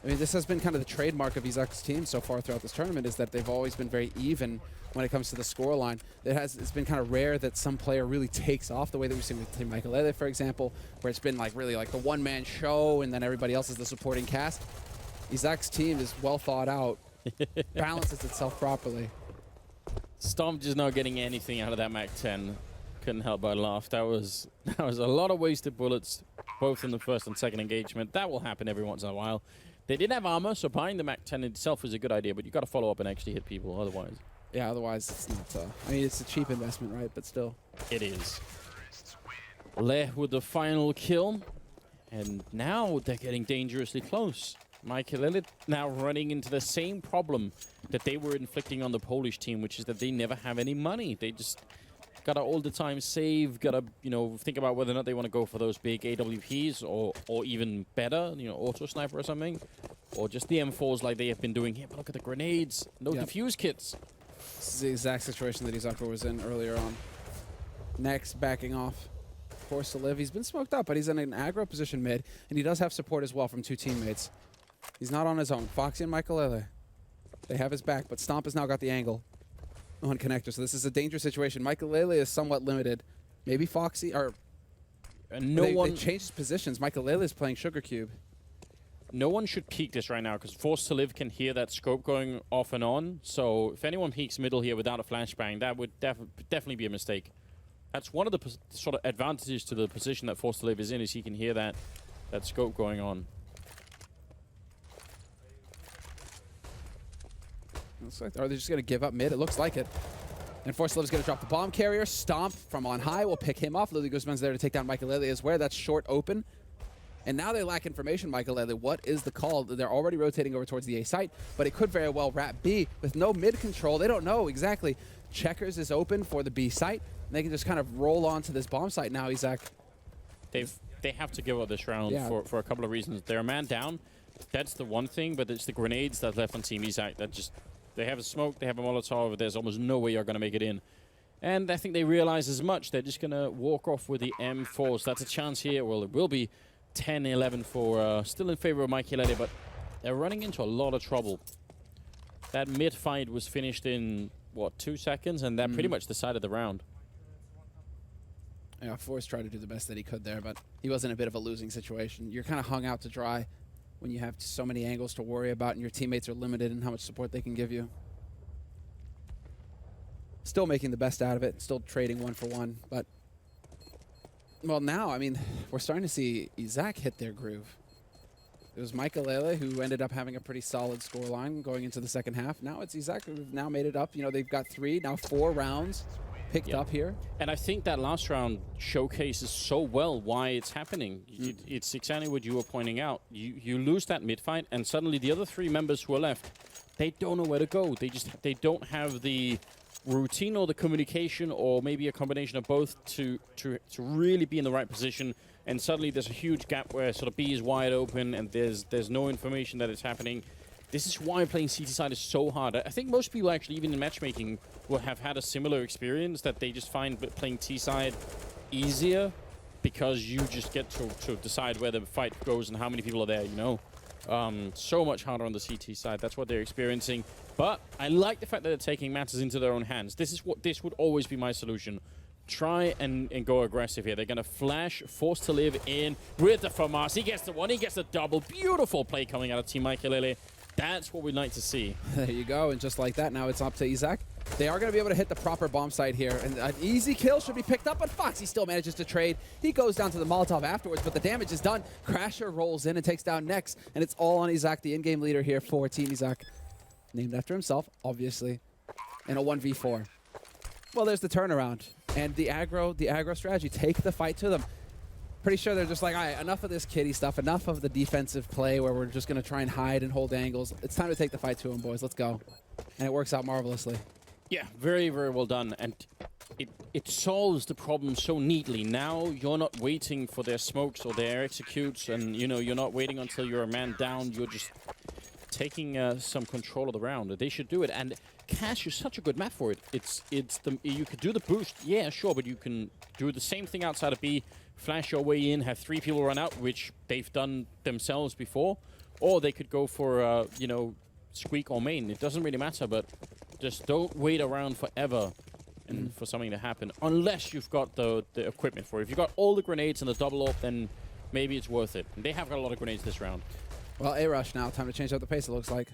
I mean, this has been kind of the trademark of Izak's team so far throughout this tournament, is that they've always been very even when it comes to the scoreline. It's been kind of rare that some player really takes off the way that we've seen with Team Maikelele, for example, where it's been like really like the one-man show and then everybody else is the supporting cast. Izak's team is well thought out, balances itself properly. Stomp just not getting anything out of that MAC-10. Couldn't help but laugh. That was a lot of wasted bullets, both in the first and second engagement. That will happen every once in a while. They did have armor, so buying the MAC-10 itself is a good idea, but you got to follow up and actually hit people otherwise. Yeah, otherwise it's not. I mean, it's a cheap investment, right? But still, it is. Le with the final kill, and now they're getting dangerously close. Maikelele now running into the same problem that they were inflicting on the Polish team, which is that they never have any money. They just gotta all the time save, gotta, you know, think about whether or not they want to go for those big AWPs or even better, you know, auto sniper or something, or just the M4s like they have been doing here. But look at the grenades, no defuse kits. This is the exact situation that Izak was in earlier on. Next, backing off. Forced to live. He's been smoked up, but he's in an aggro position mid, and he does have support as well from two teammates. He's not on his own. Foxy and Maikelele, they have his back, but Stomp has now got the angle on connector, so this is a dangerous situation. Maikelele is somewhat limited. Maybe Foxy, or they changed his positions. Maikelele is playing Sugar Cube. No one should peek this right now, because Forced to Live can hear that scope going off and on, so if anyone peeks middle here without a flashbang, that would definitely be a mistake. That's one of the sort of advantages to the position that Forced to Live is in, is he can hear that scope going on. Looks like, are they just going to give up mid? It looks like it. And Forced to Live is going to drop the bomb carrier. Stomp from on high will pick him off. Lily Guzman's there to take down Maikelele as well. That's short open. And now they lack information, Maikelele. What is the call? They're already rotating over towards the A site, but it could very well wrap B with no mid control. They don't know exactly. Checkers is open for the B site. And they can just kind of roll on to this bomb site now, Izak. They have to give up this round for a couple of reasons. They're a man down. That's the one thing, but it's the grenades that's left on Team Izak that just... They have a smoke, they have a Molotov, there's almost no way you're going to make it in. And I think they realize as much. They're just going to walk off with the M4s. That's a chance here. Well, it will be 10-11 for... still in favor of Maikelele, but they're running into a lot of trouble. That mid fight was finished in, what, 2 seconds? And that pretty much decided the round. Yeah, Forrest tried to do the best that he could there, but he was in a bit of a losing situation. You're kind of hung out to dry when you have so many angles to worry about and your teammates are limited in how much support they can give you. Still making the best out of it, still trading 1-for-1, but... Well, now, I mean, we're starting to see Izak hit their groove. It was Maikelele who ended up having a pretty solid scoreline going into the second half. Now it's Izak who've now made it up. You know, they've got 3, now 4 rounds picked up here. And I think that last round showcases so well why it's happening. It's exactly what you were pointing out. You lose that mid fight, and suddenly the other 3 members who are left, they don't know where to go. They don't have the routine or the communication, or maybe a combination of both to really be in the right position. And suddenly there's a huge gap where sort of B is wide open, and there's no information that it's happening. This is why playing CT side is so hard. I think most people actually, even in matchmaking, will have had a similar experience, that they just find playing T side easier because you just get to decide where the fight goes and how many people are there, you know. So much harder on the CT side. That's what they're experiencing. But I like the fact that they're taking matters into their own hands. This would always be my solution. Try and go aggressive here. They're going to flash, Forced to Live in with the FAMAS. He gets the one, he gets the double. Beautiful play coming out of Team Maikelele. That's what we'd like to see. There you go, and just like that, now it's up to Izak. They are going to be able to hit the proper bomb site here, and an easy kill should be picked up, but Foxy still manages to trade. He goes down to the Molotov afterwards, but the damage is done. Crasher rolls in and takes down Nex, and it's all on Izak, the in-game leader here for Team Izak. Named after himself, obviously, in a 1v4. Well, there's the turnaround, and the aggro strategy. Take the fight to them. Pretty sure they're just like, all right, enough of this kiddie stuff, enough of the defensive play where we're just going to try and hide and hold angles. It's time to take the fight to them, boys. Let's go. And it works out marvelously. Yeah, very, very well done. And it solves the problem so neatly. Now you're not waiting for their smokes or their executes, and you know, you're not waiting until you're a man down. You're just taking some control of the round. They should do it. And Cash is such a good map for it. You could do the boost, yeah, sure, but you can do the same thing outside of B. Flash your way in, have 3 people run out, which they've done themselves before. Or they could go for, you know, Squeak or main. It doesn't really matter, but just don't wait around forever and for something to happen. Unless you've got the equipment for it. If you've got all the grenades and the double AWP, then maybe it's worth it. And they have got a lot of grenades this round. Well, A-Rush now. Time to change up the pace, it looks like.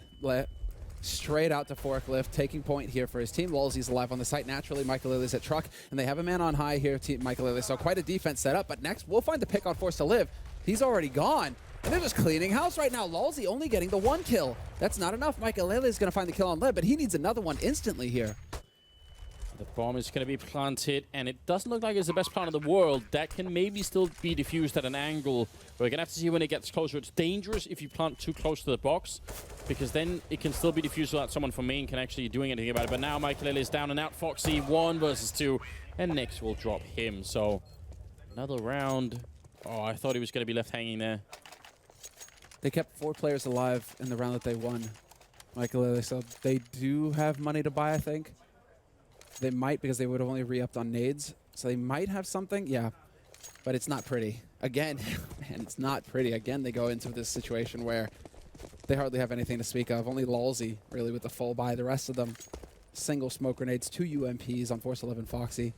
Straight out to Forklift, taking point here for his team. Lolzy's alive on the site. Naturally, Maikelele's at Truck, and they have a man on high here, Team Maikelele. So quite a defense set up. But next, we'll find the pick on Forced to Live. He's already gone. And they're just cleaning house right now. Lolzy only getting the 1 kill. That's not enough. Maikelele is going to find the kill on Lib, but he needs another one instantly here. The bomb is going to be planted, and it doesn't look like it's the best plan in the world. That can maybe still be diffused at an angle. We're going to have to see when it gets closer. It's dangerous if you plant too close to the box, because then it can still be diffused without someone from main can actually doing anything about it. But now Maikelele is down and out. Foxy 1 versus 2, and next will drop him. So another round. Oh, I thought he was going to be left hanging there. They kept 4 players alive in the round that they won, Maikelele. So they do have money to buy, I think. They might, because they would have only re-upped on nades. So they might have something, yeah. But it's not pretty. Again, man, it's not pretty. Again, they go into this situation where they hardly have anything to speak of. Only Lolzy, really, with the full buy. The rest of them, single smoke grenades, 2 UMPs on Force 11 Foxy.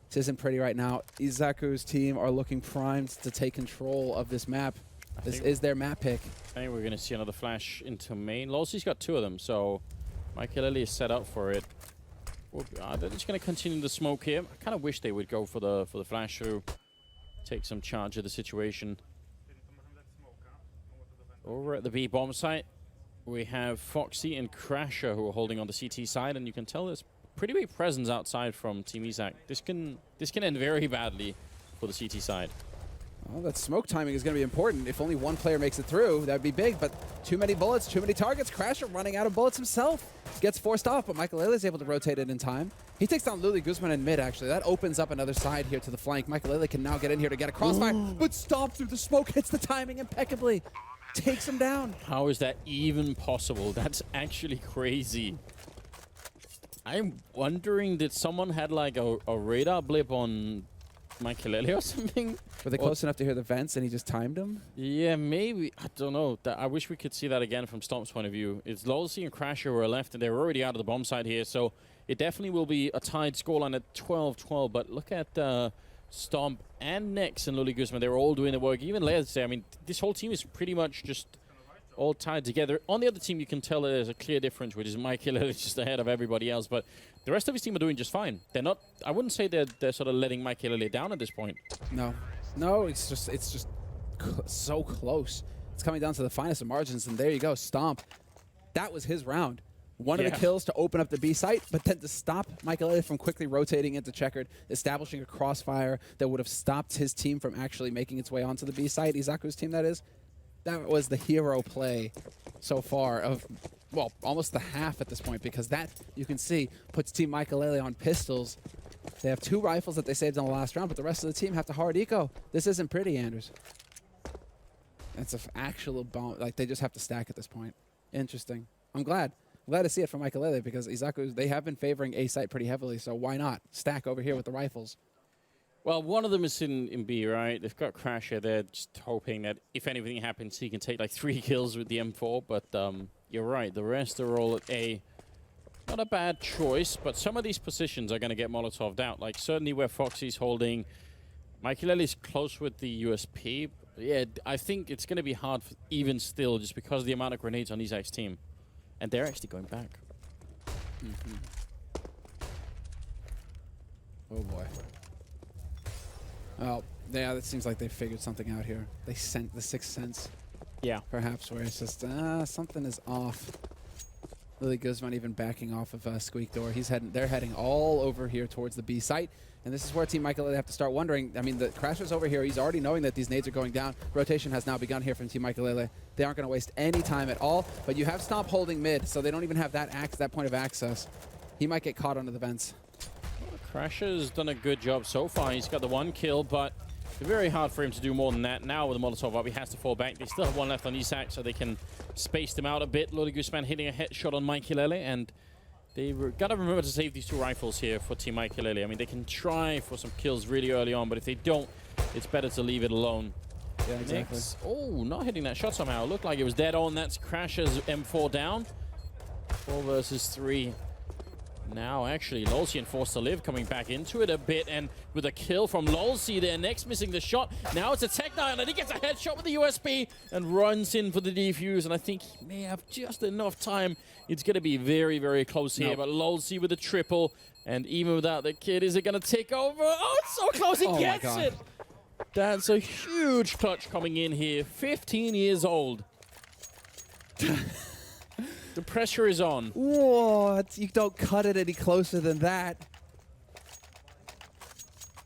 This isn't pretty right now. Izaku's team are looking primed to take control of this map. This is their map pick. I think we're going to see another flash into main. Lolzy's got 2 of them, so Maikelele is set up for it. They're just going to continue the smoke here. I kind of wish they would go for the flash through, take some charge of the situation. Over at the B bomb site, we have Foxy and Crasher who are holding on the CT side, and you can tell there's pretty big presence outside from Team Izak. This can end very badly for the CT side. Well, that smoke timing is going to be important. If only 1 player makes it through, that would be big, but too many bullets, too many targets. Crasher running out of bullets himself. Gets forced off, but Maikelele is able to rotate it in time. He takes down Luli Guzman in mid, actually. That opens up another side here to the flank. Maikelele can now get in here to get a crossfire, but stomp through the smoke, hits the timing impeccably. Takes him down. How is that even possible? That's actually crazy. I'm wondering, did someone had like a radar blip on Maikelele or something? Were they close enough to hear the vents and he just timed them? Yeah, maybe. I don't know. I wish we could see that again from Stomp's point of view. It's Lolzy and Crasher who are left, and they're already out of the bomb side here, so it definitely will be a tied scoreline at 12-12. But look at Stomp and Nex and Luli Guzman. They're all doing the work. Even Lez, I mean, this whole team is pretty much just all tied together. On the other team, you can tell that there's a clear difference, which is Maikelele is just ahead of everybody else. But the rest of his team are doing just fine. They're not. I wouldn't say they're sort of letting Maikelele down at this point. No, it's just so close. It's coming down to the finest of margins, and there you go, Stomp. That was his round. One of the kills to open up the B site, but then to stop Maikelele from quickly rotating into checkered, establishing a crossfire that would have stopped his team from actually making its way onto the B site. Izaku's team, that is. That was the hero play so far of, well, almost the half at this point, because that, you can see, puts Team Maikelele on pistols. They have 2 rifles that they saved in the last round, but the rest of the team have to hard eco. This isn't pretty, Anders. It's an actual bomb. Like, they just have to stack at this point. Interesting. I'm glad to see it from Maikelele, because Izaku, they have been favoring A site pretty heavily, so why not stack over here with the rifles? Well, one of them is in B, right? They've got Crasher. They're just hoping that if anything happens, he can take like 3 kills with the M4. But you're right. The rest are all at A. Not a bad choice, but some of these positions are going to get Molotov'd out. Like certainly where Foxy's holding. Maikelele's close with the USP. Yeah, I think it's going to be hard even still just because of the amount of grenades on Izak's team. And they're actually going back. Oh, boy. Well, yeah, it seems like they figured something out here. They sent the 6th sense. Yeah. Perhaps where it's just, something is off. Luli Guzman even backing off of Squeak Door. They're heading all over here towards the B site. And this is where Team Maikelele have to start wondering. I mean, the Crasher's over here. He's already knowing that these nades are going down. Rotation has now begun here from Team Maikelele. They aren't going to waste any time at all. But you have Stomp holding mid, so they don't even have that point of access. He might get caught under the vents. Crasher's done a good job so far. He's got the 1 kill, but it's very hard for him to do more than that. Now with the Molotov up, he has to fall back. They still have 1 left on Izak, so they can space them out a bit. Luli Guzman hitting a headshot on Maikelele, and they've got to remember to save these 2 rifles here for Team Maikelele. I mean, they can try for some kills really early on, but if they don't, it's better to leave it alone. Yeah, exactly. Oh, not hitting that shot somehow. Looked like it was dead on. That's Crasher's M4 down. 4 versus 3. Now, actually, Lolzy forced to live coming back into it a bit, and with a kill from Lolzy there, next missing the shot. Now it's a Tech 9, and he gets a headshot with the USB and runs in for the defuse, and I think he may have just enough time. It's going to be very, very close here, but Lolzy with a triple, and even without the kid, is it going to take over? Oh, it's so close, he gets it! That's a huge clutch coming in here, 15 years old. The pressure is on. What? You don't cut it any closer than that.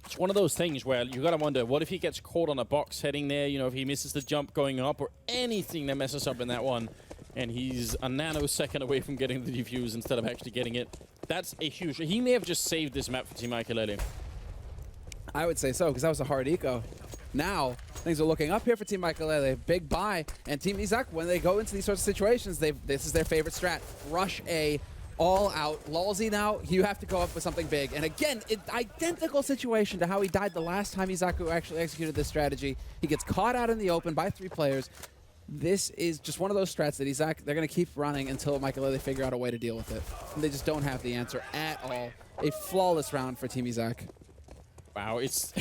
It's one of those things where you got to wonder, what if he gets caught on a box heading there, you know, if he misses the jump going up or anything that messes up in that one, and he's a nanosecond away from getting the defuse instead of actually getting it. That's a huge... He may have just saved this map for Team Maikelele. I would say so, because that was a hard eco. Now, things are looking up here for Team Maikelele. Big buy. And Team Izak, when they go into these sorts of situations, this is their favorite strat. Rush A, all out. Lolzy now, you have to go up with something big. And again, identical situation to how he died the last time Izaku actually executed this strategy. He gets caught out in the open by 3 players. This is just one of those strats that Izak, they're going to keep running until Maikelele figure out a way to deal with it. And they just don't have the answer at all. A flawless round for Team Izak. Wow, it's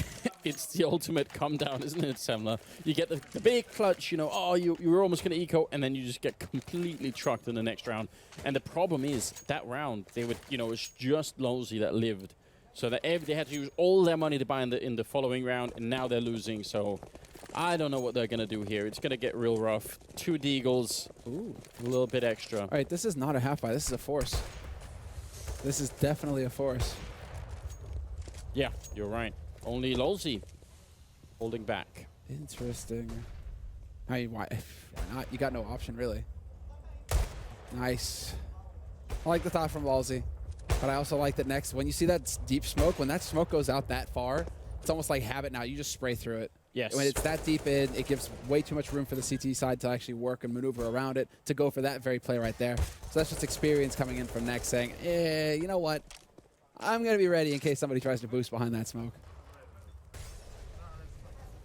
it's the ultimate come down, isn't it, Semler? You get the big clutch, you know, oh, you were almost going to eco, and then you just get completely trucked in the next round. And the problem is, that round, they would, you know, it's just Lolzy that lived. So that they had to use all their money to buy in the following round, and now they're losing. So I don't know what they're going to do here. It's going to get real rough. 2 deagles, a little bit extra. All right, this is not a half buy. This is a force. This is definitely a force. Yeah, you're right. Only Lolzy holding back. Interesting. I mean, why not? You got no option, really. Nice. I like the thought from Lolzy, but I also like that next, when you see that deep smoke, when that smoke goes out that far, it's almost like habit now. You just spray through it. Yes. When it's that deep in, it gives way too much room for the CT side to actually work and maneuver around it, to go for that very play right there. So that's just experience coming in from next, saying, you know what? I'm going to be ready in case somebody tries to boost behind that smoke.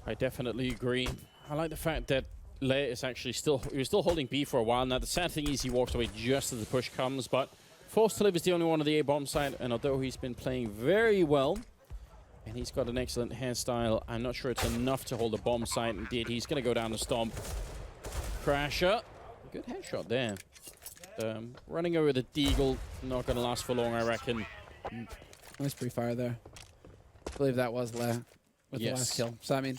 I definitely agree. I like the fact that Le is actually still holding B for a while. Now, the sad thing is he walks away just as the push comes, but forced to live is the only one on the A-bomb side, and although he's been playing very well, and he's got an excellent hairstyle, I'm not sure it's enough to hold the bomb site. Indeed, he's going to go down the stomp. Crasher. Good headshot there. Running over the deagle, not going to last for long, I reckon. Nice pre-fire there. I believe that was Le with the last kill. So, I mean,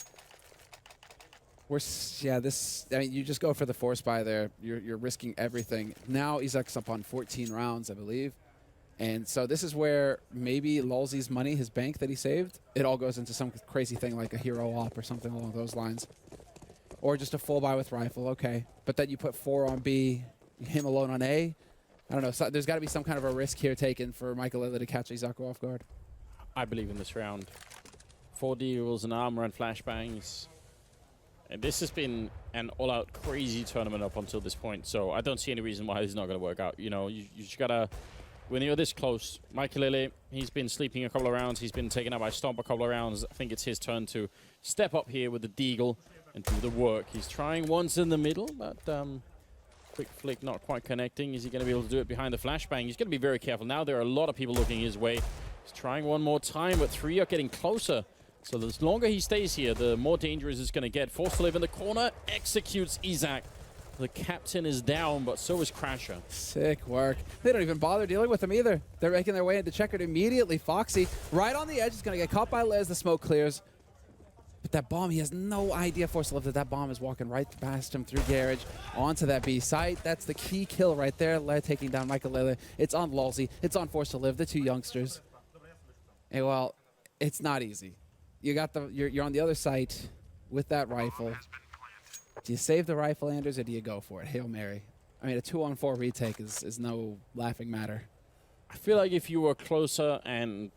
you just go for the force buy there. You're risking everything. Now Izak's up on 14 rounds, I believe. And so this is where maybe Lolzy's money, his bank that he saved, it all goes into some crazy thing like a hero op or something along those lines. Or just a full buy with rifle, okay. But then you put 4 on B, him alone on A. I don't know. So there's got to be some kind of a risk here taken for Maikelele to catch Izaku off guard. I believe in this round. 4 deals and armor and flashbangs. And this has been an all-out crazy tournament up until this point. So I don't see any reason why this is not going to work out. You know, you just got to... When you're this close, Maikelele, he's been sleeping a couple of rounds. He's been taken out by Stomp a couple of rounds. I think it's his turn to step up here with the deagle and do the work. He's trying once in the middle, but... quick flick not quite connecting. Is he going to be able to do it behind the flashbang? He's going to be very careful. Now there are a lot of people looking his way. He's trying one more time, but 3 are getting closer. So the longer he stays here, the more dangerous it's going to get. Forced to live in the corner. Executes Izak. The captain is down, but so is Crasher. Sick work. They don't even bother dealing with him either. They're making their way into checkered immediately. Foxy, right on the edge, is going to get caught by Les. The smoke clears. But that bomb, he has no idea, Force to Live, that bomb is walking right past him through garage onto that B site. That's the key kill right there. Le taking down Maikelele. It's on Lolzy. It's on Force to Live, the 2 youngsters. And well, it's not easy. You got you're on the other site with that rifle. Do you save the rifle, Anders, or do you go for it? Hail Mary. I mean, a 2-on-4 retake is no laughing matter. I feel like if you were closer and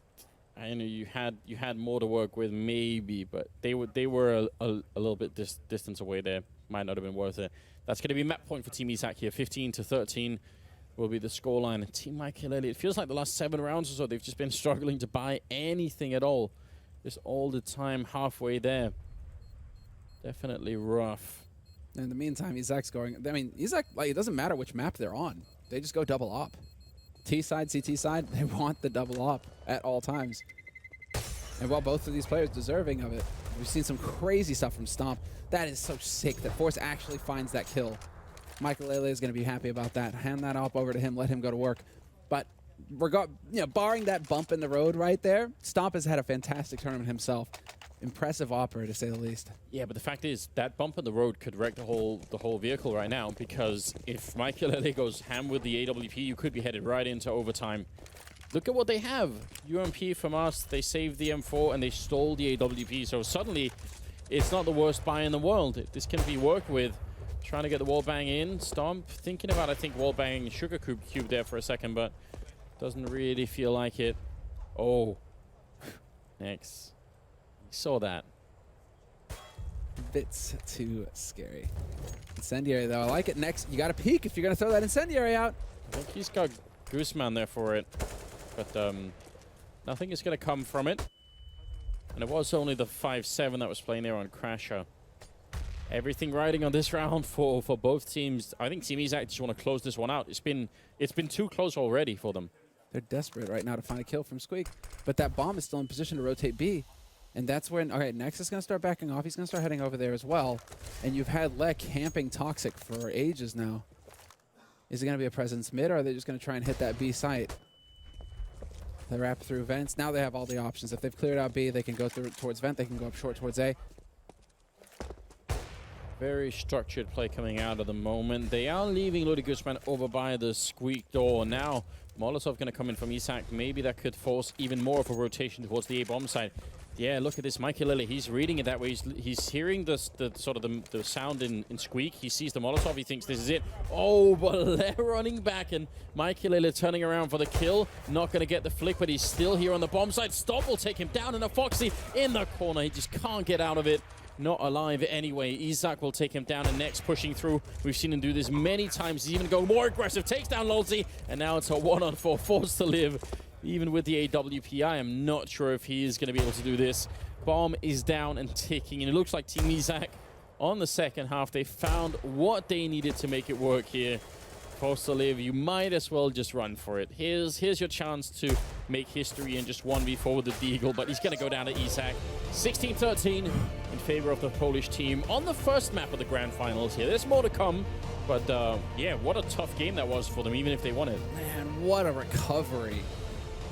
you had more to work with, maybe, but they were a little bit distance away there. Might not have been worth it. That's going to be map point for Team Izak here. 15-13 will be the scoreline. Team Maikelele, it feels like the last 7 rounds or so, they've just been struggling to buy anything at all. Just all the time halfway there. Definitely rough. In the meantime, Izak's going. I mean, Izak, like, it doesn't matter which map they're on. They just go double op. T side, CT side, they want the double op at all times. And while both of these players deserving of it, we've seen some crazy stuff from Stomp. That is so sick that Force actually finds that kill. Maikelele is going to be happy about that. Hand that op over to him, let him go to work. But barring that bump in the road right there, Stomp has had a fantastic tournament himself. Impressive opera, to say the least. Yeah, but the fact is that bump in the road could wreck the whole vehicle right now, because if Maikelele goes ham with the AWP, you could be headed right into overtime. Look at what they have. UMP from us, they saved the M4 and they stole the AWP, so suddenly it's not the worst buy in the world. This can be worked with. Trying to get the wall bang in. Stomp thinking about, I think, wall bang Sugar Cube there for a second, but doesn't really feel like it. Oh. Next. Saw that. Bits too scary. Incendiary, though. I like it. Next, you got to peek if you're going to throw that incendiary out. I think he's got Gooseman there for it, but nothing is going to come from it. And it was only the 5-7 that was playing there on Crasher. Everything riding on this round for both teams. I think Team Izak just want to close this one out. It's been too close already for them. They're desperate right now to find a kill from Squeak, but that bomb is still in position to rotate B. And that's when, all right, Nex is going to start backing off. He's going to start heading over there as well. And you've had Le camping Toxic for ages now. Is it going to be a presence mid, or are they just going to try and hit that B site? They wrap through vents. Now they have all the options. If they've cleared out B, they can go through towards vent. They can go up short towards A. Very structured play coming out at the moment. They are leaving Lodi Guzman over by the Squeak door. Now, Molotov going to come in from Izak. Maybe that could force even more of a rotation towards the A-bomb side. Yeah, look at this Maikelele. He's reading it that way. He's hearing the sound in Squeak. He sees the Molotov. He thinks this is it. Oh, but they're running back, and Maikelele turning around for the kill. Not going to get the flick, but he's still here on the bomb side. Stomp will take him down, and a Foxy in the corner. He just can't get out of it. Not alive anyway. Izak will take him down, and next pushing through. We've seen him do this many times. He's even going more aggressive. Takes down Lolzy, and now it's a 1-on-4. Forced to live. Even with the AWP, I am not sure if he is going to be able to do this. Bomb is down and ticking, and it looks like Team Izak on the second half, they found what they needed to make it work here. Forced to live, you might as well just run for it. Here's your chance to make history and just 1v4 with the Deagle, but he's going to go down to Izak. 16-13 in favor of the Polish team on the first map of the Grand Finals here. There's more to come, but yeah, what a tough game that was for them, even if they won it. Man, what a recovery.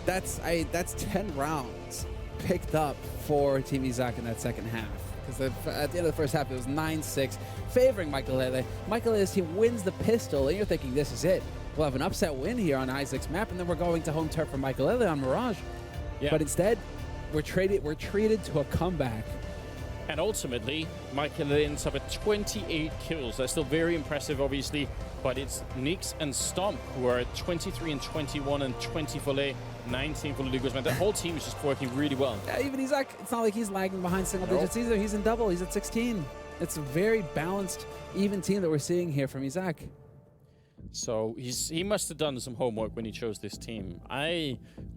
That's 10 rounds picked up for Team Izak in that second half. Because at the end of the first half, it was 9-6, favoring Maikelele. Maikelele's team wins the pistol, and you're thinking, this is it. We'll have an upset win here on Isaac's map, and then we're going to home turf for Maikelele on Mirage. Yeah. But instead, we're treated to a comeback. And ultimately, Maikelele ends up at 28 kills. That's still very impressive, obviously, but it's Nyx and Stomp who are at 23 and 21 and 20 for Le, 19 for Ludwig. That whole team is just working really well. Yeah, even Izak, it's not like he's lagging behind single digits either. He's in double. He's at 16. It's a very balanced, even team that we're seeing here from Izak. So he must have done some homework when he chose this team.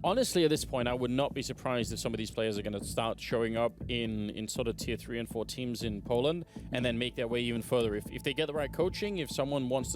Honestly, at this point, I would not be surprised if some of these players are going to start showing up in sort of tier 3 and 4 teams in Poland and then make their way even further. If they get the right coaching, if someone wants to